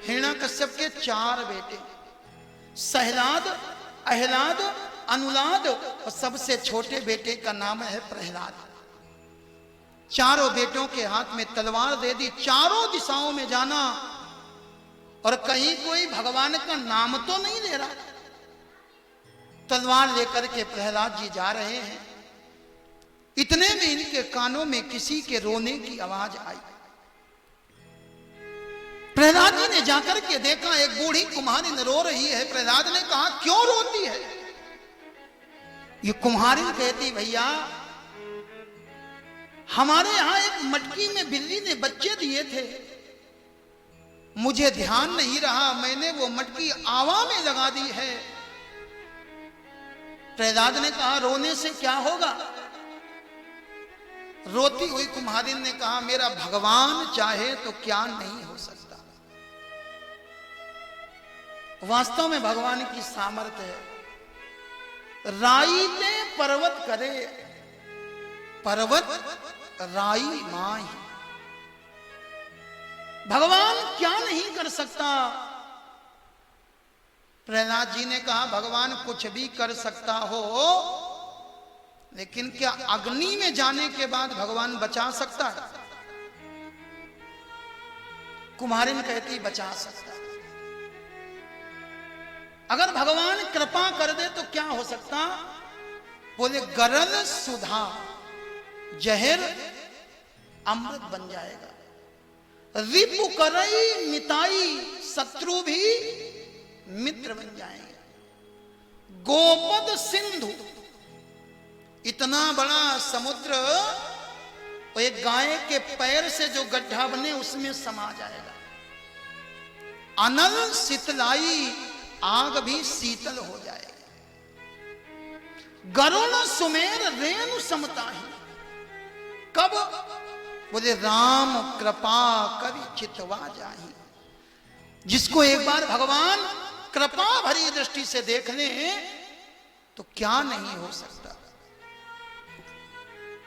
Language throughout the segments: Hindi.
हिरण्यकश्यप के 4 बेटे, सहलाद, अहलाद, अनुलाद और सबसे छोटे बेटे का नाम है प्रहलाद। चारों बेटों के हाथ में तलवार दे दी, चारों दिशाओं में जाना, और कहीं कोई भगवान का नाम तो नहीं ले रहा। तलवार लेकर के प्रहलाद जी जा रहे हैं, इतने में इनके कानों में किसी के रोने की आवाज आई। प्रहलाद जी ने जाकर के देखा एक बूढ़ी कुम्हारिन रो रही है। प्रहलाद ने कहा क्यों रोती है? ये कुम्हारिन कहती भैया हमारे यहां एक मटकी में बिल्ली ने बच्चे दिए थे, मुझे ध्यान नहीं रहा, मैंने वो मटकी आवा में लगा दी है। प्रहलाद ने कहा रोने से क्या होगा? रोती हुई कुम्हारिन ने कहा मेरा भगवान चाहे तो क्या नहीं हो सकता। वास्तव में भगवान की सामर्थ्य है। राई ने पर्वत करे, पर्वत राई माही। भगवान क्या नहीं कर सकता? प्रहलाद जी ने कहा भगवान कुछ भी कर सकता हो, लेकिन क्या अग्नि में जाने के बाद भगवान बचा सकता है? कुम्हारिन कहती बचा सकता है। अगर भगवान कृपा कर दे तो क्या हो सकता? बोले गरल सुधा जहर अमृत बन जाएगा। रिपु करई मिताई, शत्रु भी मित्र बन जाएंगे। गोपद सिंधु, इतना बड़ा समुद्र और एक गाय के पैर से जो गड्ढा बने उसमें समा जाएगा। अनल शीतलाई, आग भी शीतल हो जाएगी। गरुण सुमेर रेणु समताही, कब? बोले राम कृपा कवि चितवा जाही। जिसको एक बार भगवान कृपा भरी दृष्टि से देख ले तो क्या नहीं हो सकता।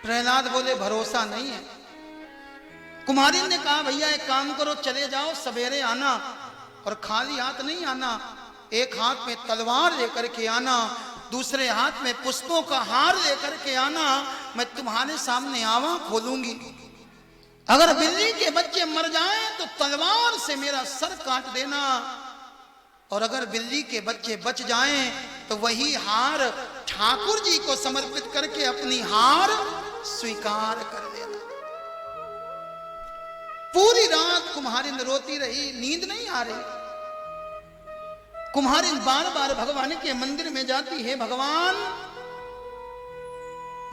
प्रहलाद बोले भरोसा नहीं है। कुम्हारिन ने कहा भैया एक काम करो, चले जाओ, सवेरे आना और खाली हाथ नहीं आना। एक हाथ में तलवार लेकर के आना, दूसरे हाथ में पुष्पों का हार लेकर के आना। मैं तुम्हारे सामने आवा खोलूंगी। अगर बिल्ली के बच्चे मर जाएं तो तलवार से मेरा सर काट देना, और अगर बिल्ली के बच्चे बच जाएं तो वही हार ठाकुर जी को समर्पित करके अपनी हार स्वीकार कर देना। पूरी रात कुम्हारिन रोती रही, नींद नहीं आ रही। कुम्हारिन बार बार भगवान के मंदिर में जाती है, भगवान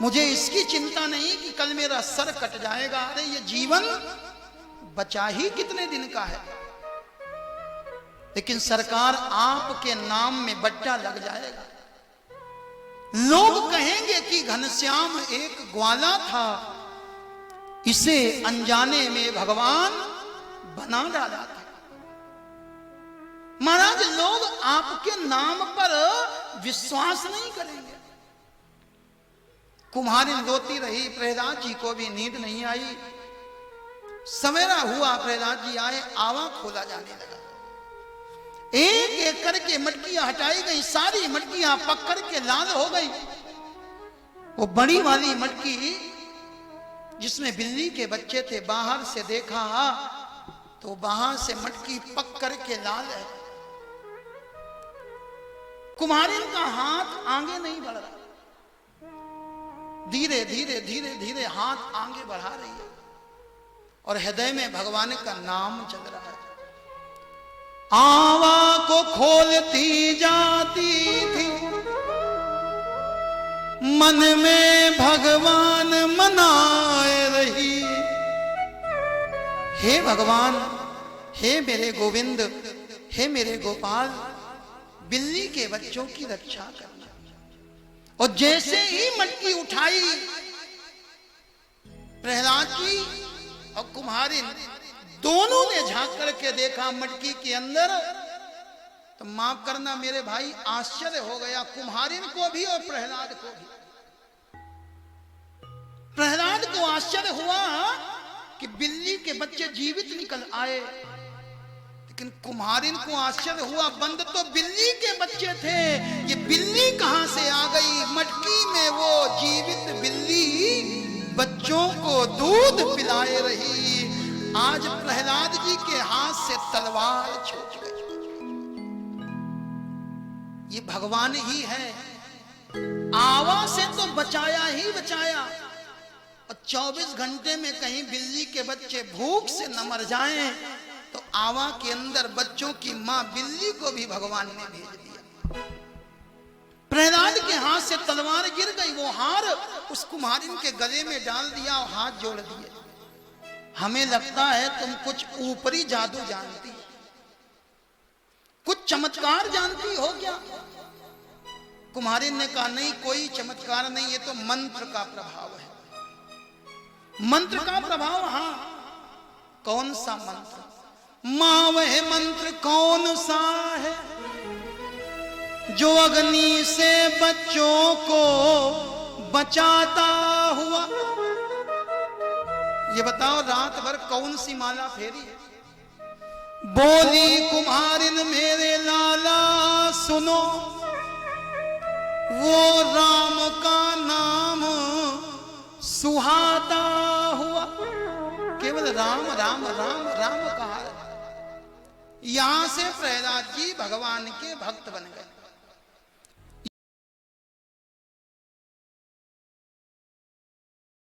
मुझे इसकी चिंता नहीं कि कल मेरा सर कट जाएगा। अरे ये जीवन बचा ही कितने दिन का है, लेकिन सरकार आपके नाम में बट्टा लग जाएगा। लोग कहेंगे कि घनश्याम एक ग्वाला था, इसे अनजाने में भगवान बना डाला था। महाराज लोग आपके नाम पर विश्वास नहीं करेंगे। कुम्हारिन रोती रही, प्रहलाद जी को भी नींद नहीं आई। सवेरा हुआ, प्रहलाद जी आए, आवा खोला जाने लगा। एक एक करके मटकियां हटाई गई, सारी मटकियां पक करके लाल हो गई। वो बड़ी वाली मटकी जिसमें बिल्ली के बच्चे थे, बाहर से देखा तो बाहर से मटकी पक करके लाल है। कुम्हारिन का हाथ आगे नहीं बढ़ रहा, धीरे धीरे धीरे धीरे हाथ आगे बढ़ा रही है, और हृदय में भगवान का नाम चल रहा है। आवा को खोलती जाती थी, मन में भगवान मनाए रही। हे भगवान, हे मेरे गोविंद, हे मेरे गोपाल, बिल्ली के बच्चों की रक्षा करना। और जैसे ही मटकी उठाई प्रहलाद जी और कुम्हारिन दोनों ने झांक करके देखा मटकी के अंदर, तो माफ करना मेरे भाई आश्चर्य हो गया, कुम्हारिन को भी और प्रहलाद को भी। प्रहलाद को आश्चर्य हुआ कि बिल्ली के बच्चे जीवित निकल आए। लेकिन कुम्हारिन को आश्चर्य हुआ, बंद तो बिल्ली के बच्चे थे, ये बिल्ली कहां से आ गई? मटकी में वो जीवित बिल्ली बच्चों को दूध पिलाए रही। आज प्रहलाद जी के हाथ से तलवार छूट गई। ये भगवान ही है, आवा से तो बचाया ही बचाया, और 24 घंटे में कहीं बिल्ली के बच्चे भूख से न मर जाएं, तो आवा के अंदर बच्चों की मां बिल्ली को भी भगवान ने भेज दिया। प्रहलाद के हाथ से तलवार गिर गई, वो हार उस कुम्हारिन के गले में डाल दिया और हाथ जोड़ दिए। हमें लगता है तुम कुछ ऊपरी जादू जानती, कुछ चमत्कार जानती हो क्या? कुम्हारिन ने कहा नहीं, कोई चमत्कार नहीं, ये तो मंत्र का प्रभाव है। मंत्र का प्रभाव? हाँ। कौन सा मंत्र? मां वह मंत्र कौन सा है जो अग्नि से बच्चों को बचाता हुआ? ये बताओ, रात भर कौन सी माला फेरी? बोली कुम्हारिन मेरे लाला सुनो, वो राम का नाम सुहाता हुआ। केवल राम राम राम राम कहा। यहां से प्रहलाद जी भगवान के भक्त बन गए।